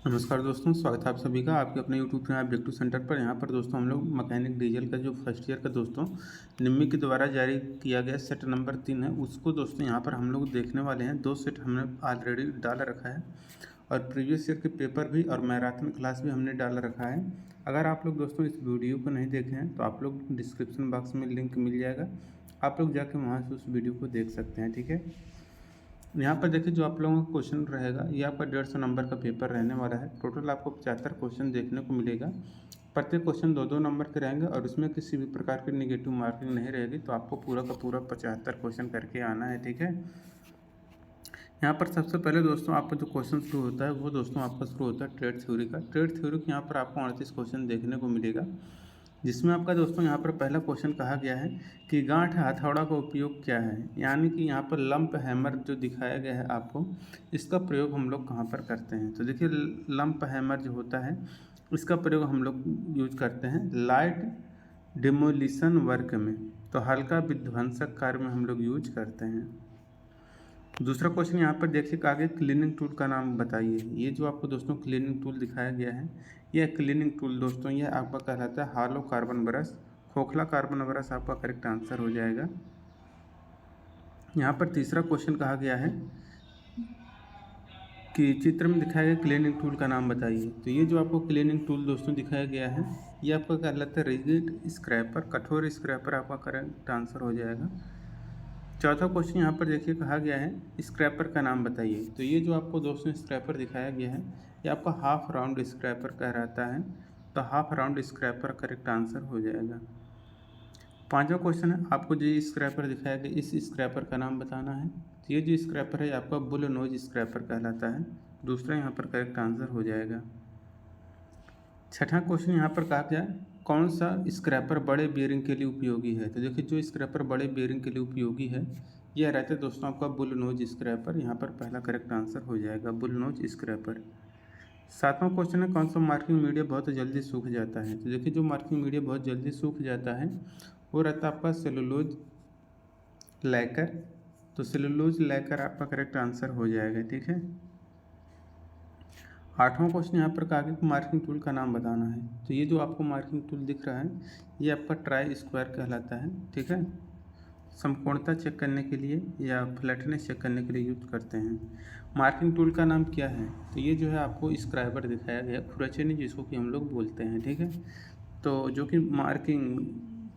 नमस्कार दोस्तों, स्वागत है आप सभी का आपके अपने YouTube channel break to centre पर। यहाँ पर दोस्तों हम लोग मैकेनिक डीजल का जो फर्स्ट ईयर का दोस्तों निम्मी के द्वारा जारी किया गया सेट नंबर 3 है, उसको दोस्तों यहाँ पर हम लोग देखने वाले हैं। 2 सेट हमने ऑलरेडी डाल रखा है और प्रीवियस ईयर के पेपर भी और मैराथन क्लास भी हमने डाल रखा है। अगर आप लोग दोस्तों इस वीडियो को नहीं देखे हैं तो आप लोग डिस्क्रिप्शन बॉक्स में लिंक मिल जाएगा, आप लोग जाके वहाँ से उस वीडियो को देख सकते हैं। ठीक है, यहाँ पर देखिए जो आप लोगों का क्वेश्चन रहेगा ये आपका 150 नंबर का पेपर रहने वाला है। टोटल आपको 75 क्वेश्चन देखने को मिलेगा। प्रत्येक क्वेश्चन 2-2 नंबर के रहेंगे और इसमें किसी भी प्रकार की नेगेटिव मार्किंग नहीं रहेगी। तो आपको पूरा का पूरा 75 क्वेश्चन करके आना है। ठीक है, यहाँ पर सबसे पहले दोस्तों आपका जो क्वेश्चन शुरू होता है वो दोस्तों आपका शुरू होता है ट्रेड थ्योरी का। ट्रेड थ्योरी के यहाँ पर आपको 38 क्वेश्चन देखने को मिलेगा, जिसमें आपका दोस्तों यहाँ पर पहला क्वेश्चन कहा गया है कि गांठ हथौड़ा का उपयोग क्या है। यानी कि यहाँ पर लंप हैमर जो दिखाया गया है आपको, इसका प्रयोग हम लोग कहाँ पर करते हैं। तो देखिए लंप हैमर जो होता है इसका प्रयोग हम लोग यूज करते हैं लाइट डिमोलिशन वर्क में, तो हल्का विध्वंसक कार्य में हम लोग यूज करते हैं। दूसरा क्वेश्चन यहाँ पर देखिए आगे क्लीनिंग टूल का नाम बताइए। ये जो आपको दोस्तों क्लीनिंग टूल दिखाया गया है, यह क्लीनिंग टूल दोस्तों यह आपका कहलाता है हालो कार्बन ब्रश। खोखला कार्बन ब्रश आपका करेक्ट आंसर हो जाएगा। यहाँ पर तीसरा क्वेश्चन कहा गया है कि चित्र में दिखाया गया क्लीनिंग टूल का नाम बताइए। तो ये जो आपको क्लीनिंग टूल दोस्तों दिखाया गया है ये आपका कहलाता है रिजिड स्क्रैपर, कठोर स्क्रैपर आपका करेक्ट आंसर हो जाएगा। चौथा क्वेश्चन यहाँ पर देखिए कहा गया है स्क्रैपर का नाम बताइए। तो ये जो आपको दोस्तों स्क्रैपर दिखाया गया है ये आपका हाफ राउंड स्क्रैपर कहलाता है, तो half round scraper correct answer हो जाएगा। पांचवा क्वेश्चन है आपको जो स्क्रैपर दिखाया गया इस स्क्रैपर का नाम बताना है। तो ये जो स्क्रैपर है आपका बुल नोज स्क्रैपर कहलाता है, दूसरा यहाँ पर करेक्ट आंसर हो जाएगा। छठा क्वेश्चन यहाँ पर कहा गया कौन सा स्क्रैपर बड़े बेयरिंग के लिए उपयोगी है। तो देखिए जो स्क्रैपर बड़े बेयरिंग के लिए उपयोगी है यह रहता है दोस्तों आपका बुल नोज स्क्रैपर, यहाँ पर पहला करेक्ट आंसर हो जाएगा बुल नोज स्क्रैपर। सातवां क्वेश्चन है कौन सा मार्किंग मीडिया बहुत जल्दी सूख जाता है। तो देखिए जो मार्किंग मीडिया बहुत जल्दी सूख जाता है वो रहता है आपका सेलुलोज लैकर, तो सेलुलोज लैकर आपका करेक्ट आंसर हो जाएगा। ठीक है, आठवां क्वेश्चन यहाँ पर कहा गया कि मार्किंग टूल का नाम बताना है। तो ये जो आपको मार्किंग टूल दिख रहा है ये आपका ट्राई स्क्वायर कहलाता है। ठीक है, समकोणता चेक करने के लिए या फ्लैटनेस चेक करने के लिए यूज करते हैं। मार्किंग टूल का नाम क्या है। तो ये जो है आपको स्क्राइबर दिखाया गया, खुरचनी जिसको कि हम लोग बोलते हैं। ठीक है, तो जो कि मार्किंग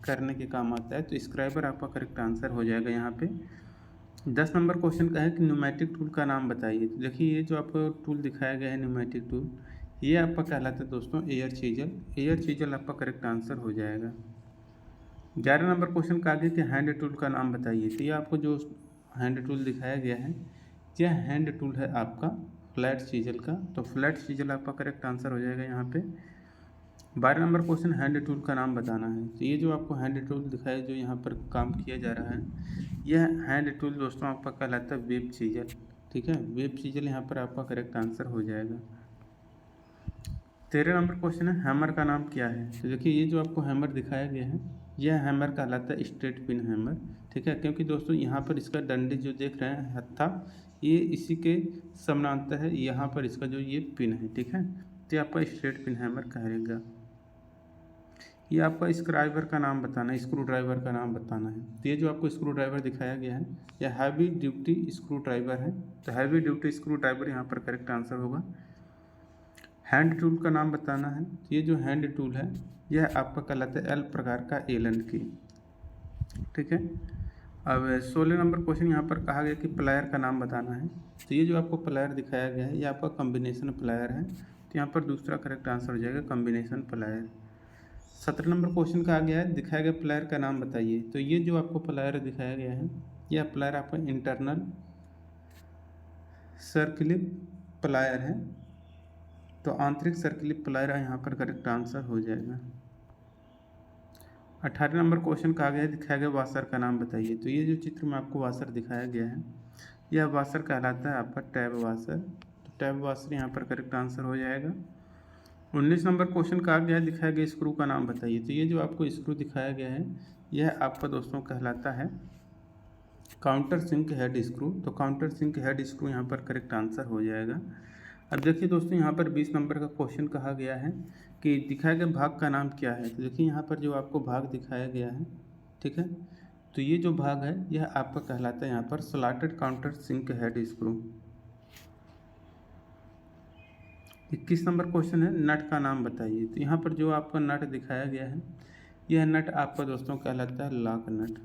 करने के काम आता है, तो स्क्राइबर आपका करेक्ट आंसर हो जाएगा यहाँ पे। 10 नंबर क्वेश्चन का है कि न्यूमेटिक टूल का नाम बताइए। तो देखिए ये जो आपको टूल दिखाया गया है न्यूमेटिक टूल ये आपका कहलाता है दोस्तों एयर चीजल। एयर चीजल आपका करेक्ट आंसर हो जाएगा। 11 नंबर क्वेश्चन का आगे कि हैंड टूल का नाम बताइए। तो ये आपको जो हैंड टूल दिखाया गया है यह हैंड टूल है आपका फ्लैट चीजल का, तो फ्लैट चीजल आपका करेक्ट आंसर हो जाएगा यहाँ पे। 12 नंबर क्वेश्चन हैंड टूल का नाम बताना है। तो ये जो आपको हैंड टूल दिखाया जो यहाँ पर काम किया जा रहा है यह हैंड टूल दोस्तों आपका कहलाता है वेब चीजल। ठीक है, वेब चीजल यहाँ पर आपका करेक्ट आंसर हो जाएगा। 13 नंबर क्वेश्चन है हैमर का नाम क्या है। तो देखिए ये जो आपको हैमर दिखाया गया है यह हैमर कहलाता है स्ट्रेट पिन हैमर। ठीक है, क्योंकि दोस्तों यहाँ पर इसका डंडी जो देख रहे हैं हत्था ये इसी के समानांतर है, यहाँ पर इसका जो ये पिन है। ठीक है, तो ये आपका स्ट्रेट पिन हैमर कहेगा। ये आपका स्क्राइबर का नाम बताना है, स्क्रू ड्राइवर का नाम बताना है। तो ये जो आपको स्क्रू ड्राइवर दिखाया गया है यह हैवी ड्यूटी स्क्रू ड्राइवर है, तो हैवी ड्यूटी स्क्रू ड्राइवर यहाँ पर करेक्ट आंसर होगा। हैंड टूल का नाम बताना है। तो ये जो हैंड टूल है यह आपका कहलाता है एल प्रकार का एलन की। ठीक है, अब 16 नंबर क्वेश्चन यहाँ पर कहा गया कि प्लायर का नाम बताना है। तो ये जो आपको प्लायर दिखाया गया है ये आपका कॉम्बिनेशन प्लायर है, तो यहाँ पर दूसरा करेक्ट आंसर हो जाएगा कॉम्बिनेशन प्लायर। 17 नंबर क्वेश्चन का आ गया है दिखाया गया प्लायर का नाम बताइए। तो ये जो आपको प्लायर दिखाया गया है यह प्लायर आपका इंटरनल सर्किलिप प्लायर है, तो आंतरिक सर्किलिप प्लायर यहाँ पर करेक्ट आंसर हो जाएगा। 18 नंबर क्वेश्चन का आ गया है दिखाया गया वाशर का नाम बताइए। तो ये जो चित्र में आपको वाशर दिखाया गया है यह वाशर कहलाता है आपका टैब वाशर, तो टैब वाशर यहाँ पर करेक्ट आंसर हो जाएगा। 19 नंबर क्वेश्चन का आ गया है दिखाया गया स्क्रू का नाम बताइए। तो ये जो आपको स्क्रू दिखाया गया है यह आपका दोस्तों कहलाता है काउंटर सिंक हेड स्क्रू, तो काउंटर सिंक हेड स्क्रू यहाँ पर करेक्ट आंसर हो जाएगा। अब देखिए दोस्तों यहाँ पर 20 नंबर का क्वेश्चन कहा गया है कि दिखाए गए भाग का नाम क्या है। तो देखिए यहाँ पर जो आपको भाग दिखाया गया है, ठीक है, तो ये जो भाग है यह आपका कहलाता है यहाँ पर slotted counter sink head screw. 21 number question है नट का नाम बताइए। तो यहाँ पर जो आपका नट दिखाया गया है यह नट आपका दोस्तों कहलाता है लॉक नट।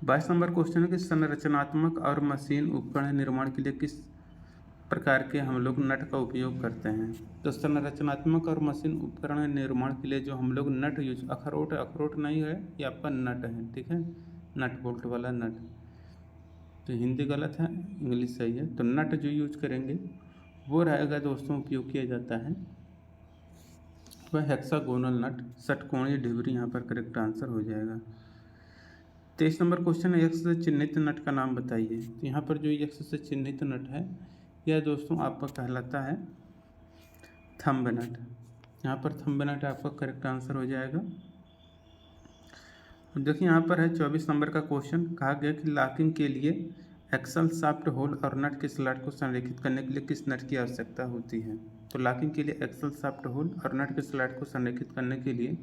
22 नंबर क्वेश्चन है कि संरचनात्मक और मशीन उपकरण निर्माण के लिए किस प्रकार के हम लोग नट का उपयोग करते हैं। तो संरचनात्मक और मशीन उपकरण निर्माण के लिए जो हम लोग नट यूज, अखरोट नहीं है, ये आपका नट है, ठीक है, नट बोल्ट वाला नट। तो हिंदी गलत है, इंग्लिश सही है। तो नट जो यूज करेंगे वो रहेगा दोस्तों, उपयोग किया जाता है वह हेक्सागोनल नट, षटकोणीय ढिबरी यहाँ पर करेक्ट आंसर हो जाएगा। 23 नंबर क्वेश्चन है एक्स से चिन्हित नट का नाम बताइए। तो यहाँ पर जो एक्स से चिन्हित नट है यह दोस्तों आपका कहलाता है थंब नट। यहाँ पर थंब नट आपका करेक्ट आंसर हो जाएगा। अब देखिए यहाँ पर है 24 नंबर का क्वेश्चन, कहा गया कि लॉकिंग के लिए एक्सल शाफ्ट होल और नट के स्लॉट को संरेखित करने के लिए किस नट की आवश्यकता होती है। तो लॉकिंग के लिए एक्सल शाफ्ट होल और नट के स्लॉट को संरेखित करने के लिए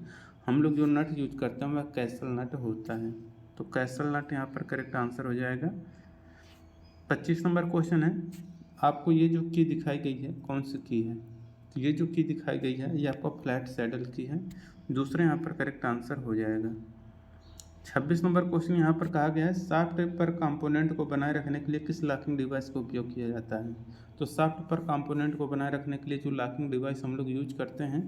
हम लोग जो नट यूज करते हैं वह कैसल नट होता है। तो कैसल नट यहाँ पर करेक्ट आंसर हो जाएगा। 25 नंबर क्वेश्चन है, आपको ये जो की दिखाई गई है कौन सी की है। तो ये जो की दिखाई गई है ये आपका फ्लैट सैडल की है, दूसरे यहाँ पर करेक्ट आंसर हो जाएगा। 26 नंबर क्वेश्चन यहाँ पर कहा गया है शाफ्ट पर कंपोनेंट को बनाए रखने के लिए किस लॉकिंग डिवाइस का उपयोग किया जाता है। तो शाफ्ट पर कंपोनेंट को बनाए रखने के लिए जो लॉकिंग डिवाइस हम लोग यूज करते हैं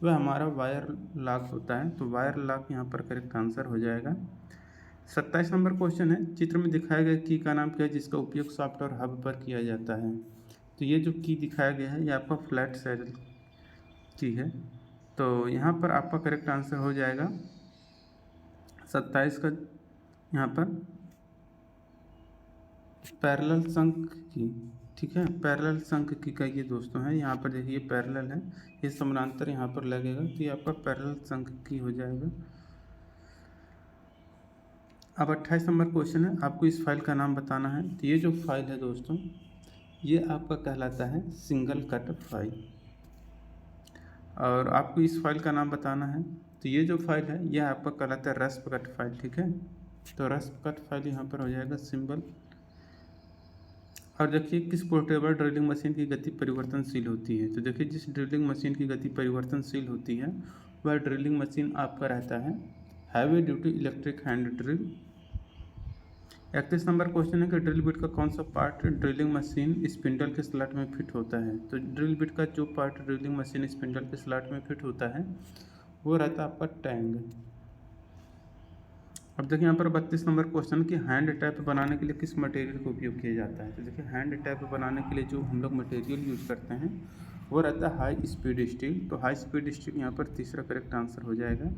वह हमारा वायर लॉक होता है। तो वायर लॉक यहाँ पर करेक्ट आंसर हो जाएगा। 27 नंबर क्वेश्चन है, चित्र में दिखाया गया की का नाम क्या है जिसका उपयोग शाफ्ट और हब पर किया जाता है। तो ये जो की दिखाया गया है ये आपका फ्लैट सैडल की है। तो यहाँ पर आपका करेक्ट आंसर हो जाएगा 27 का यहाँ पर पैरेलल शंख की, ठीक है, पैरेलल शंख की का ये दोस्तों है। यहाँ पर देखिए पैरेलल है, ये समानांतर यहाँ पर लगेगा, तो ये आपका पैरेलल शंख की हो जाएगा। अब 28 नंबर क्वेश्चन है, आपको इस फाइल का नाम बताना है। तो ये जो फाइल है दोस्तों ये आपका कहलाता है सिंगल कट फाइल, और आपको इस फाइल का नाम बताना है। तो ये जो फाइल है यह आपका कहलाता है रस्प कट फाइल, ठीक है। तो रस्प कट फाइल यहाँ पर हो जाएगा सिंबल। और देखिए किस पोर्टेबल ड्रिलिंग मशीन की गति परिवर्तनशील होती है। तो देखिए जिस ड्रिलिंग मशीन की गति परिवर्तनशील होती है वह ड्रिलिंग मशीन आपका रहता है heavy duty electric hand drill. 31 number question है कि ड्रिल बिट का कौन सा पार्ट ड्रिलिंग मशीन स्पिंडल के स्लॉट में फिट होता है। तो ड्रिल बिट का जो पार्ट ड्रिलिंग मशीन स्पिंडल के स्लॉट में फिट होता है वो रहता है आपका टैंग। अब देखिए यहाँ पर 32 नंबर क्वेश्चन कि हैंड टैप बनाने के लिए किस मटेरियल का उपयोग किया जाता है। तो देखिए हैंड टैप बनाने के लिए जो हम लोग मटेरियल यूज करते हैं वो रहता है हाई स्पीड स्टील। तो हाई स्पीड स्टील यहाँ पर तीसरा करेक्ट आंसर हो जाएगा।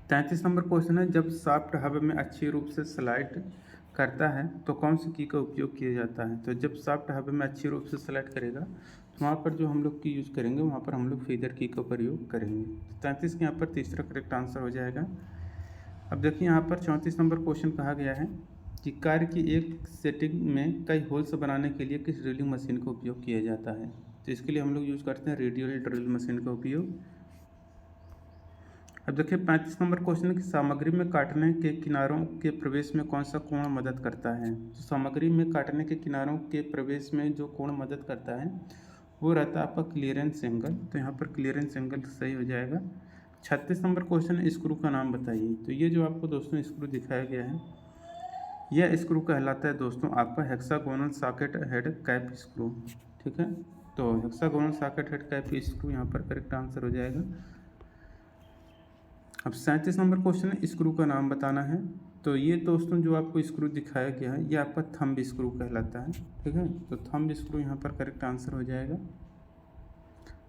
33 नंबर क्वेश्चन है, जब शाफ्ट हब में अच्छी रूप से स्लाइड करता है तो कौन सी की का उपयोग किया जाता है। तो जब शाफ्ट हब में अच्छी रूप से स्लाइड करेगा तो वहाँ पर जो हम लोग की यूज करेंगे वहाँ पर हम लोग फीदर की का प्रयोग करेंगे। 33 के यहाँ पर तीसरा करेक्ट आंसर हो जाएगा। अब देखिए यहाँ पर 34 नंबर क्वेश्चन कहा गया है कि कार की एक सेटिंग में कई होल्स बनाने के लिए किस ड्रिलिंग मशीन का उपयोग किया जाता है। तो इसके लिए हम लोग यूज़ करते हैं रेडियल ड्रिल मशीन का उपयोग। अब देखिए 35 नंबर क्वेश्चन है कि सामग्री में काटने के किनारों के प्रवेश में कौन सा कोण मदद करता है। तो सामग्री में काटने के किनारों के प्रवेश में जो कोण मदद करता है वो रहता है आपका क्लियरेंस एंगल। तो यहाँ पर क्लियरेंस एंगल सही हो जाएगा। 36 नंबर क्वेश्चन है, स्क्रू का नाम बताइए। तो ये जो आपको दोस्तों स्क्रू दिखाया गया है यह स्क्रू कहलाता है दोस्तों आपका hexagonal socket head cap screw, ठीक है। तो hexagonal socket head cap screw यहाँ पर करेक्ट आंसर हो जाएगा। अब 37 नंबर क्वेश्चन है, स्क्रू का नाम बताना है। तो ये दोस्तों जो आपको स्क्रू दिखाया गया है ये आपका थंब स्क्रू कहलाता है, ठीक है। तो थंब स्क्रू यहाँ पर करेक्ट आंसर हो जाएगा।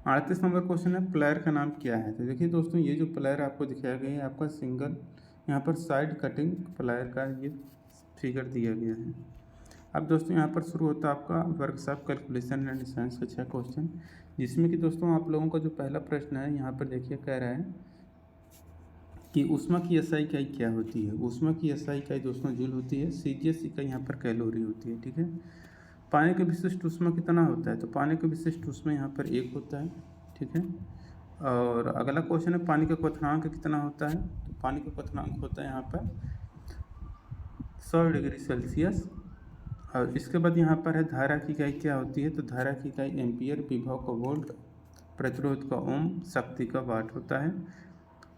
38 नंबर क्वेश्चन है, प्लेयर का नाम क्या है। तो देखिए दोस्तों ये जो प्लेयर आपको दिखाया गया है आपका सिंगल यहाँ पर साइड कटिंग प्लेयर का ये फिगर दिया गया है। अब दोस्तों यहाँ पर शुरू होता है आपका वर्कशॉप कैलकुलेशन एंड साइंस का 6 क्वेश्चन, जिसमें कि दोस्तों आप लोगों का जो पहला प्रश्न है यहाँ पर देखिए कह रहा है कि ऊष्मा की एसआई इकाई क्या होती है। ऊष्मा की एसआई इकाई दोस्तों जूल होती है। सीजीएस इकाई यहाँ पर कैलोरी होती है, ठीक है। पानी का विशिष्ट ऊष्मा कितना होता है, तो पानी का विशिष्ट ऊष्मा यहाँ पर 1 होता है, ठीक है। और अगला क्वेश्चन है पानी का क्वथनांक कितना होता है, तो पानी का क्वथनांक होता है यहाँ पर 100 डिग्री सेल्सियस। और इसके बाद यहाँ पर है धारा की इकाई क्या होती है, तो धारा की इकाई एम्पियर, विभव का वोल्ट, प्रतिरोध का ओम, शक्ति का वाट होता है।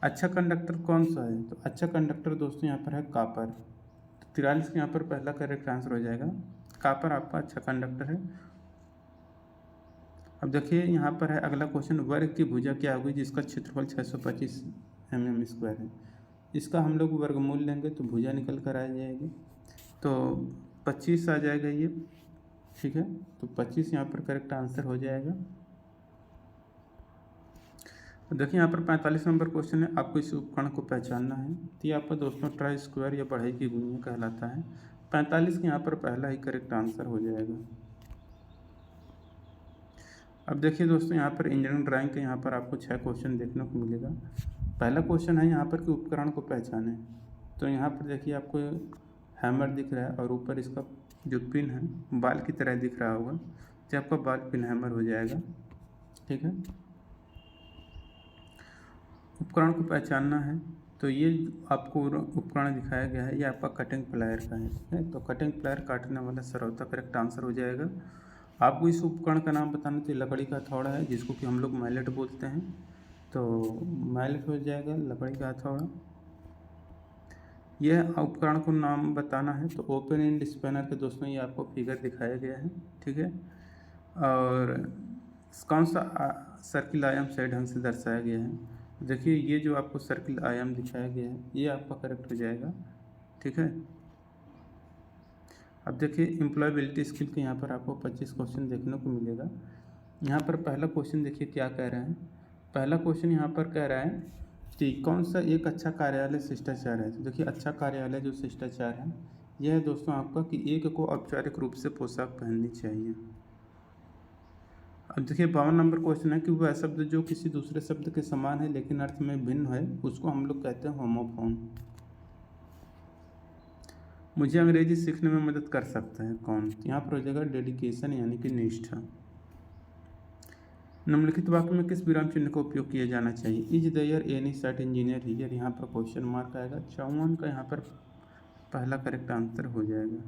अच्छा कंडक्टर कौन सा है, तो अच्छा कंडक्टर दोस्तों यहाँ पर है कापर। तो 43 यहाँ पर पहला करेक्ट आंसर हो जाएगा, कापर आपका अच्छा कंडक्टर है। अब देखिए यहाँ पर है अगला क्वेश्चन, वर्ग की भुजा क्या होगी जिसका क्षेत्रफल 625 mm² है। इसका हम लोग वर्गमूल लेंगे तो भुजा निकल कर आ जाएगी, तो 25 आ जाएगा ये, ठीक है। तो 25 यहाँ पर करेक्ट आंसर हो जाएगा। तो देखिए यहाँ पर 45 नंबर क्वेश्चन है, आपको इस उपकरण को पहचानना है। तो ये आपका दोस्तों ट्राई स्क्वायर या बढ़ई की गुणिया कहलाता है। 45 के यहाँ पर पहला ही करेक्ट आंसर हो जाएगा। अब देखिए दोस्तों यहाँ पर इंजीनियरिंग ड्राइंग के यहाँ पर आपको 6 क्वेश्चन देखने को मिलेगा। पहला क्वेश्चन है यहाँ पर कि उपकरण को पहचाने, तो यहाँ पर देखिए आपको हैमर दिख रहा है और ऊपर इसका जो पिन है बाल की तरह दिख रहा होगा, तो आपका बाल पिन हैमर हो जाएगा, ठीक है। उपकरण को पहचानना है, तो ये आपको उपकरण दिखाया गया है, ये आपका कटिंग प्लायर का है, ठीक है। तो कटिंग प्लायर काटने वाला सरौता करेक्ट आंसर हो जाएगा। आपको इस उपकरण का नाम बताना, तो लकड़ी का हथौड़ा है जिसको कि हम लोग मैलेट बोलते हैं, तो मैलेट हो जाएगा लकड़ी का हथौड़ा। यह उपकरण को नाम बताना है, तो ओपन एंड स्पैनर के दोस्तों ये आपको फिगर दिखाया गया है, ठीक है। और कौन सा सर्किल आयाम सही ढंग से दर्शाया गया है, देखिए ये जो आपको सर्किल आयाम दिखाया गया है ये आपका करेक्ट हो जाएगा, ठीक है। अब देखिए एम्प्लॉयबिलिटी स्किल के यहाँ पर आपको 25 क्वेश्चन देखने को मिलेगा। यहाँ पर पहला क्वेश्चन देखिए क्या कह रहा है। पहला क्वेश्चन यहाँ पर कह रहा है कि कौन सा एक अच्छा कार्यालय शिष्टाचार है। तो देखिए अच्छा कार्यालय जो शिष्टाचार है यह है दोस्तों आपका कि एक को औपचारिक रूप से पोशाक पहननी चाहिए। अब देखिए 52 नंबर क्वेश्चन है कि वह शब्द जो किसी दूसरे शब्द के समान है लेकिन अर्थ में भिन्न है उसको हम लोग कहते हैं होमोफोन। मुझे अंग्रेजी सीखने में मदद कर सकता है कौन, यहाँ पर हो जाएगा डेडिकेशन यानी कि निष्ठा। निम्नलिखित वाक्य में किस विराम चिन्ह का उपयोग किया जाना चाहिए, is there any cert engineer here, यहाँ पर क्वेश्चन मार्क आएगा। 54 का यहाँ पर पहला करेक्ट आंसर हो जाएगा।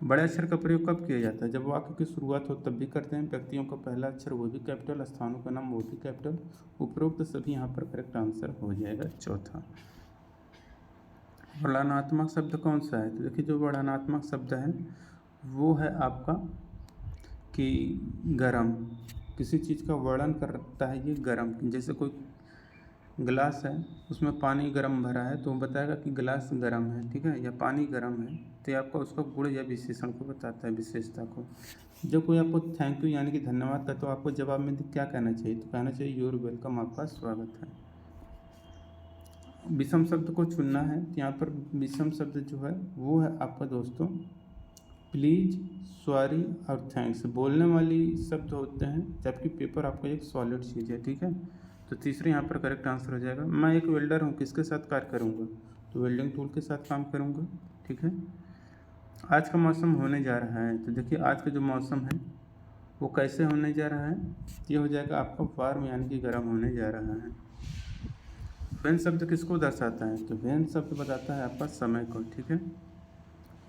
बड़े अक्षर का प्रयोग कब किया जाता है, जब वाक्य की शुरुआत हो तब भी करते हैं, व्यक्तियों का पहला अक्षर वो भी कैपिटल, स्थानों का नाम वो भी कैपिटल, उपरोक्त सभी यहाँ पर करेक्ट आंसर हो जाएगा। चौथा वर्णनात्मक शब्द कौन सा है, तो देखिए जो वर्णनात्मक शब्द है वो है आपका कि गरम, किसी चीज़ का वर्णन करता है ये गरम। जैसे कोई गिलास है उसमें पानी गर्म भरा है तो वो बताएगा कि गिलास गर्म है, ठीक है, या पानी गर्म है, तो ये आपका उसका गुण या विशेषण को बताता है, विशेषता को। जब कोई आपको थैंक यू यानी कि धन्यवाद का, तो आपको जवाब में क्या कहना चाहिए, तो कहना चाहिए यूर वेलकम, आपका स्वागत है। विषम शब्द को चुनना है, तो यहाँ पर विषम शब्द जो है वो है आपका दोस्तों प्लीज, सॉरी और थैंक्स, बोलने वाली शब्द होते हैं, जबकि पेपर आपका एक सॉलिड चीज़ है, ठीक है। तो तीसरे यहाँ पर करेक्ट आंसर हो जाएगा। मैं एक वेल्डर हूँ, किसके साथ कार्य करूँगा, तो वेल्डिंग टूल के साथ काम करूँगा, ठीक है। आज का मौसम होने जा रहा है, तो देखिए आज का जो मौसम है वो कैसे होने जा रहा है, ये हो जाएगा आपका वार्म यानी कि गर्म होने जा रहा है। वेन शब्द किसको दर्शाता है, तो वेन शब्द बताता है आपका समय को, ठीक है।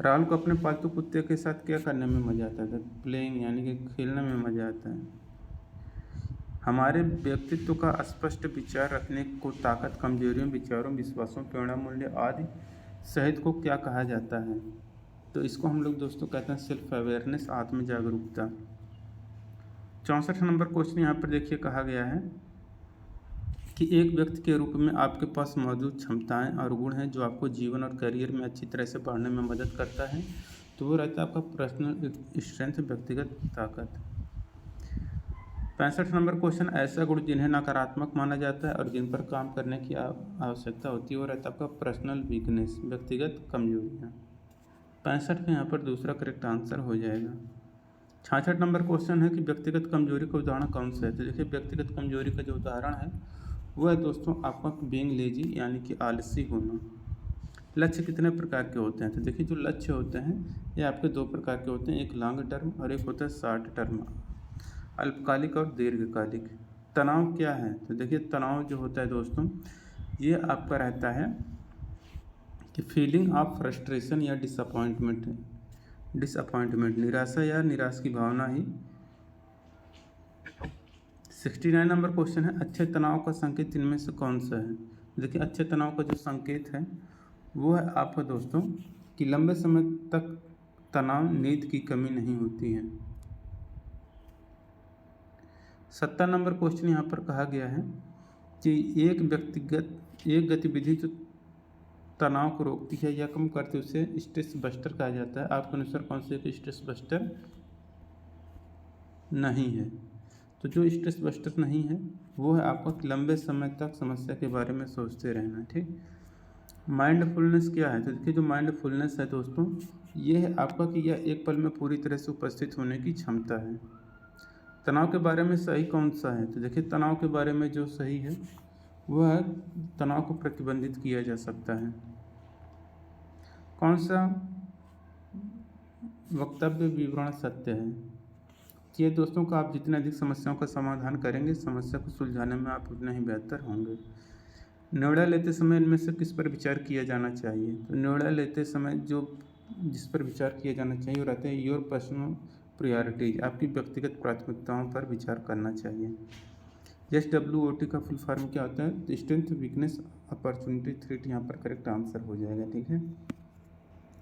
राहुल को अपने पालतू कुत्ते के साथ क्या करने में मज़ा आता है, प्लेइंग यानी कि खेलने में मज़ा आता है। हमारे व्यक्तित्व का स्पष्ट विचार रखने को ताकत, कमजोरियों, विचारों, विश्वासों, प्रेरणा, मूल्य आदि सहित को क्या कहा जाता है, तो इसको हम लोग दोस्तों कहते हैं सेल्फ अवेयरनेस, आत्म जागरूकता। 64 नंबर क्वेश्चन यहाँ पर देखिए कहा गया है कि एक व्यक्ति के रूप में आपके पास मौजूद क्षमताएं और गुण हैं जो आपको जीवन और करियर में अच्छी तरह से बढ़ने में मदद करता है, तो वो रहता है आपका पर्सनल स्ट्रेंथ, व्यक्तिगत ताकत। 65 नंबर क्वेश्चन, ऐसा गुण जिन्हें नकारात्मक माना जाता है और जिन पर काम करने की आवश्यकता होती है वो रहता है आपका पर्सनल वीकनेस, व्यक्तिगत कमजोरियाँ। 65 में यहाँ पर दूसरा करेक्ट आंसर हो जाएगा। 66 नंबर क्वेश्चन है कि व्यक्तिगत कमजोरी का उदाहरण कौन सा है, तो देखिए व्यक्तिगत कमजोरी का जो उदाहरण है वो है दोस्तों आपका बीइंग लेजी यानी कि आलसी होना। लक्ष्य कितने प्रकार के होते हैं? तो देखिए जो लक्ष्य होते हैं ये आपके दो प्रकार के होते हैं, एक लॉन्ग टर्म और एक होता है शॉर्ट टर्म, अल्पकालिक और दीर्घकालिक। तनाव क्या है? तो देखिए तनाव जो होता है दोस्तों ये आपका रहता है कि फीलिंग ऑफ फ्रस्ट्रेशन या डिसअपॉइंटमेंट, निराशा या निराश की भावना ही। 69 नंबर क्वेश्चन है, अच्छे तनाव का संकेत इनमें से कौन सा है? देखिए अच्छे तनाव का जो संकेत है वो है आपका दोस्तों कि लंबे समय तक तनाव, नींद की कमी नहीं होती है। 70 नंबर क्वेश्चन यहाँ पर कहा गया है कि एक गतिविधि जो तनाव को रोकती है या कम करती है उसे स्ट्रेस बस्टर कहा जाता है। आपके अनुसार कौन सा एक स्ट्रेस बस्टर नहीं है? तो जो स्ट्रेस बस्टर नहीं है वो है आपका लंबे समय तक समस्या के बारे में सोचते रहना। ठीक, माइंडफुलनेस क्या है? तो देखिए जो माइंडफुलनेस है दोस्तों ये है आपका कि यह एक पल में पूरी तरह से उपस्थित होने की क्षमता है। तनाव के बारे में सही कौन सा है? तो देखिए तनाव के बारे में जो सही है वह है तनाव को प्रतिबंधित किया जा सकता है। कौन सा वक्तव्य विवरण सत्य है? ये दोस्तों का आप जितने अधिक समस्याओं का समाधान करेंगे समस्या को सुलझाने में आप उतने ही बेहतर होंगे। निर्णय लेते समय इनमें से किस पर विचार किया जाना चाहिए? तो निर्णय लेते समय जिस पर विचार किया जाना चाहिए वो रहते हैं योर पर्सनल प्रायोरिटीज, आपकी व्यक्तिगत प्राथमिकताओं पर विचार करना चाहिए। SWOT का फुल फॉर्म क्या होता है? Strength, weakness, opportunity, threat. यहाँ पर करेक्ट आंसर हो जाएगा। ठीक है,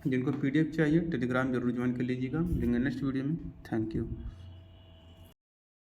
जिनको PDF चाहिए टेलीग्राम जरूर ज्वाइन कर लीजिएगा, मिलेंगे नेक्स्ट वीडियो में। Thank you.